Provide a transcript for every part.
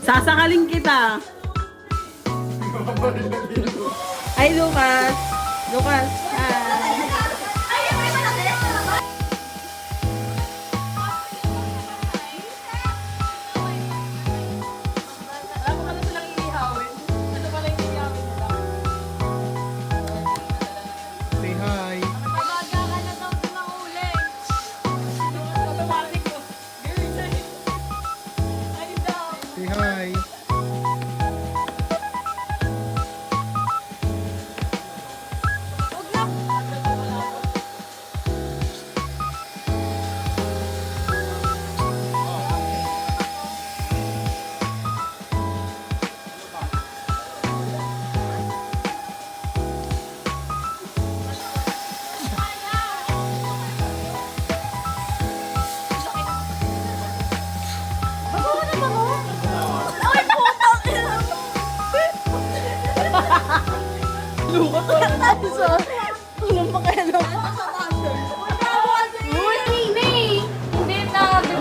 Sasakaling kita. Ay, Lucas. Lucas. Say hi. Say hi.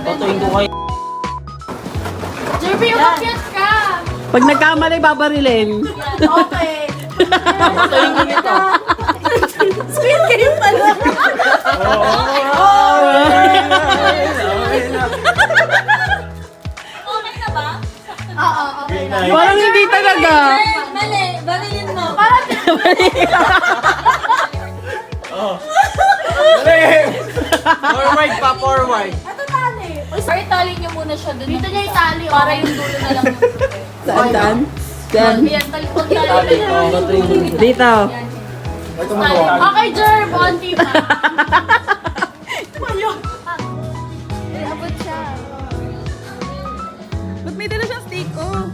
Patuin ko kayo. Jerby, umakyat ka! Pag nagkamali, babarilin. Okay. Patuin ko nito. Squid game pala. Okay na ba? Oo, okay na. Parang hindi talaga. Mali, barilin mo. Parang Forward pa, forward. ito tali. Or itali niyo muna siya dun. Dito niya itali. Para yung dulo na lang. Saan, saan? Saan? Yan, tali. Huwag tali. Patuin ko nito. Dito. Ito mo Tali. Okay, Jerb. Onti pa. Abot siya. Ba't may dala siyang stick? Oh.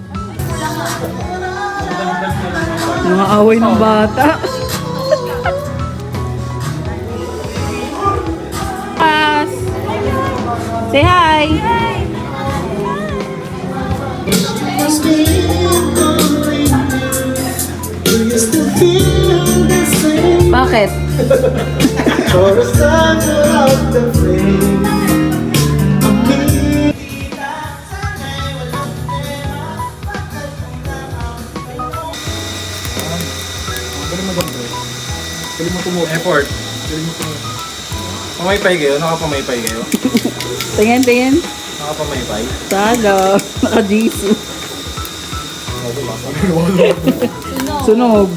Mga away ng bata. Pas. Say hi. Bakit? Effort. Pamaypay kayo? Nakapamaypay kayo? Tingin, tingin. Nakapamaypay? Sada. Naka-jisu. Sunog.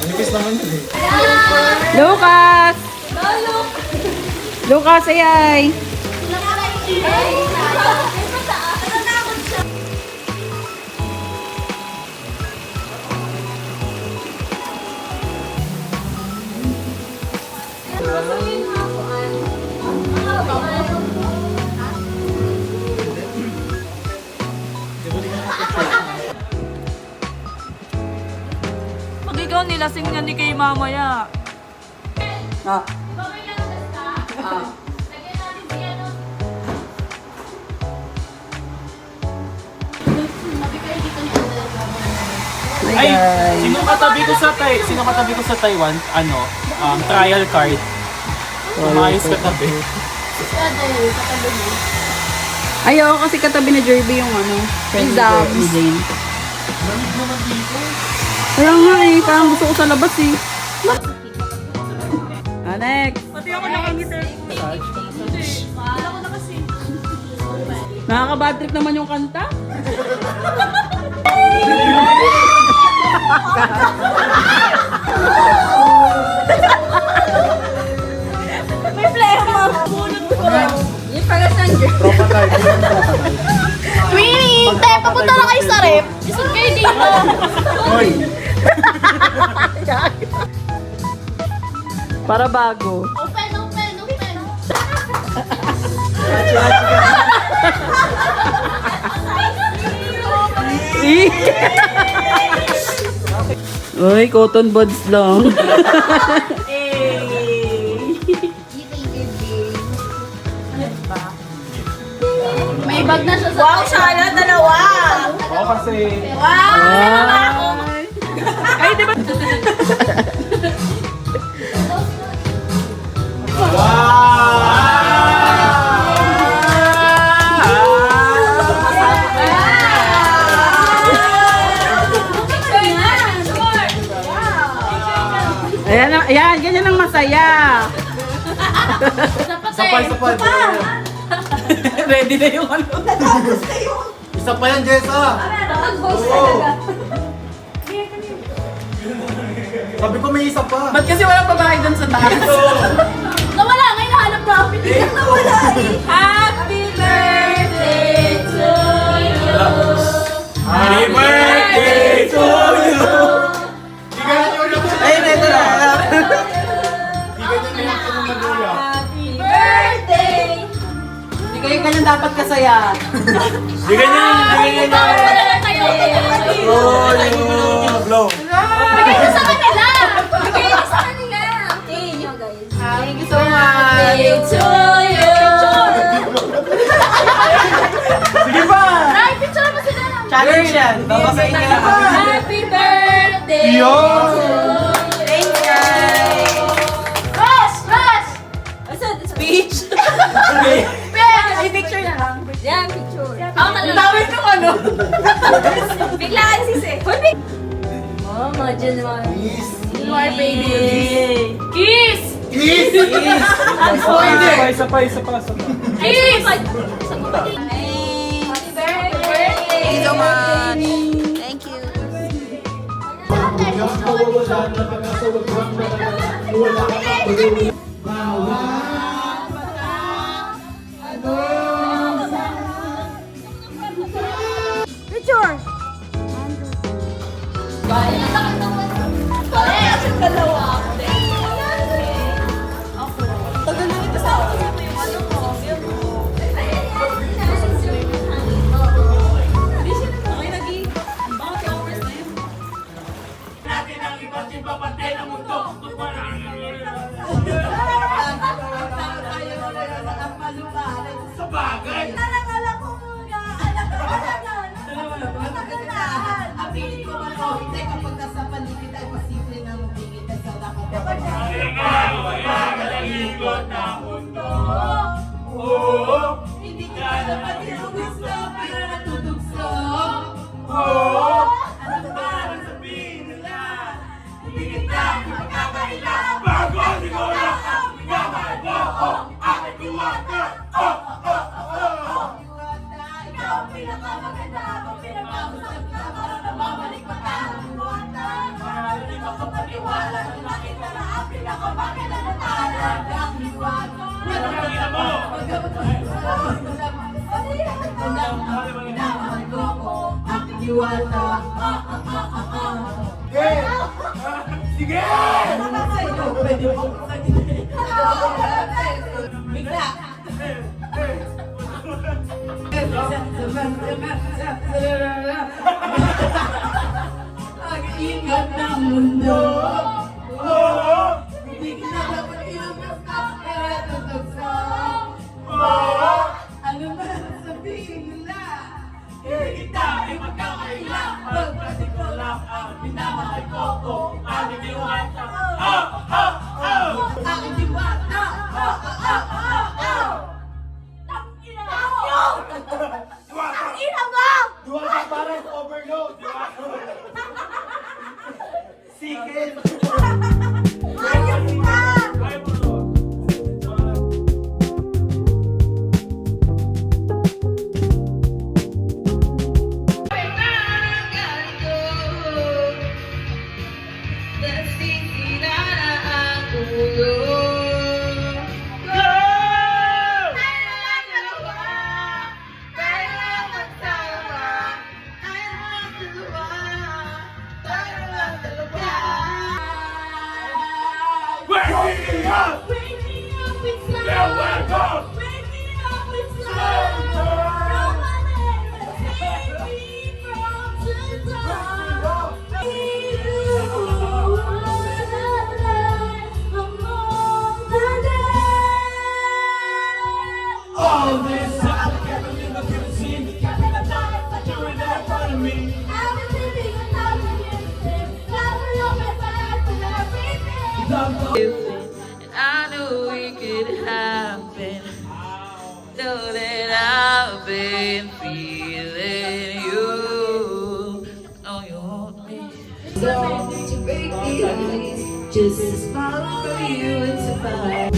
Manipis naman yun eh. Lucas! Lolo. Lucas, say hi. Pag ikaw nilasing niya ni kay mamaya. Ah. Ay, sino katabi ko sa Taiwan, trial card. Umayos katabi. Ayaw kasi katabi na Jerby yung friend ko, ni Jane. Kaya nga parang gusto ko sa labas eh. Next. Pati ako nakangiti. Wala ko na kasi. Nakaka-bad trip naman yung kanta. May flema. Yung pagasan dyan. Tropa tayo. Winnie! Te, papunta na kayo sa rep. Isod kayo dito. Hoy! Para bago. Open, open, open. Uy, cotton buds lang. May bag na siya sa... Wow, sana dalawa! Oo kasi... Wow! Ay, di ba? Sapay. Ready na yung ano. Isa pa yan, Jessa! Nakag-host Oo. talaga. Sabi ko may isa pa! Ba't kasi walang babae doon sa taas? Nawala, ngayon nahanap namin. Nawala eh. Happy birthday to you. Happy birthday to you! Ayun, ito na. Happy birthday. Hindi kayo ganyan dapat kasaya. Di ganyan. Wala na tayo. Blow. Bigay ko sa kanila. Bigay ko sa kanila. Thank you guys. Thank you so much. Birthday to you. Sige pa! Ay, picture mo sila. Challenge yan. Babasahin ka lang. Happy birthday Yo! to you. Thanks, guys. Rush! Rush! Speech. Ay, picture na lang. Yan, picture. Ako na lang. Dami kong ano. Biglaan sisi. Oh, mga January. January baby. Kiss! Sapay. Kiss! Happy birthday! Thank you so much. Thank you. Picture! Ingat ng mundo. Hindi kita dapat ilumusap, pero tutugso. Ano ba sabihin nila? Hindi kita ay magkakaila. Pagpati ko lang ang minamahal ko kung aking diwata. Aking diwata. Ina mo! Duwag ka parang overload! Sikit! Ayos na! And I knew it could happen. Know that I've been feeling you. Know you want me. To break the ice, just as far for you to find.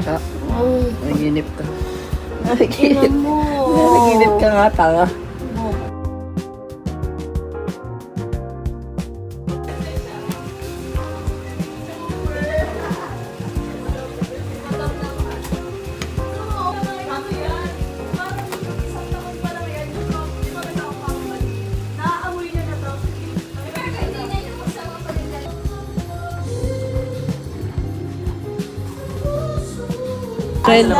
bata. Naginip ka. Naginip ka nga, tanga. Friend.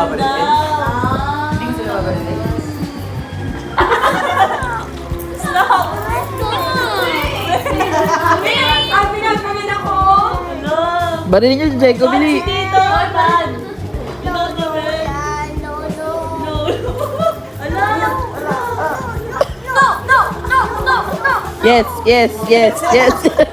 Barilin niyo si Jacob, bili. Dito! Yes, yes, yes, yes.